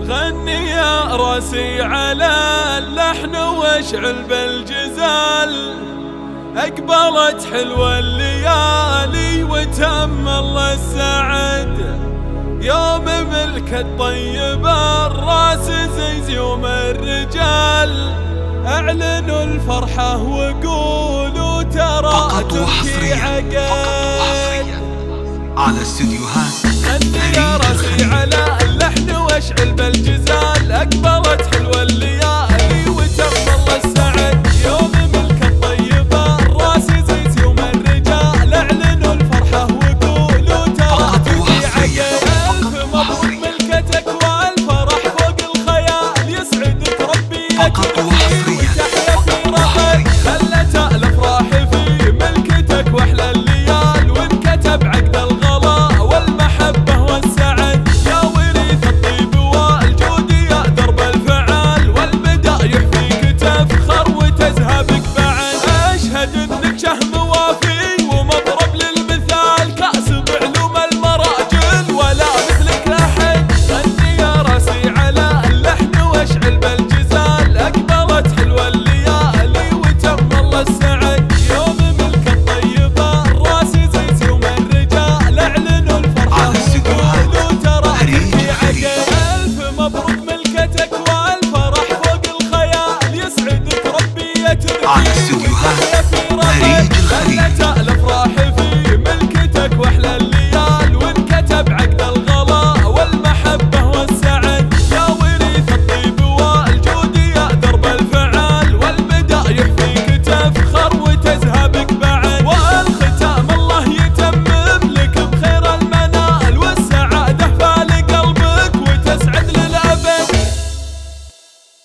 غني يا راسي على اللحن واشعل بالجزال. أقبلت حلوة الليالي وتم الله السعد، يوم ملك الطيب الراس زي زيوم الرجال. اعلنوا الفرحة وقولوا ترى تبكي عقد. على استديوهات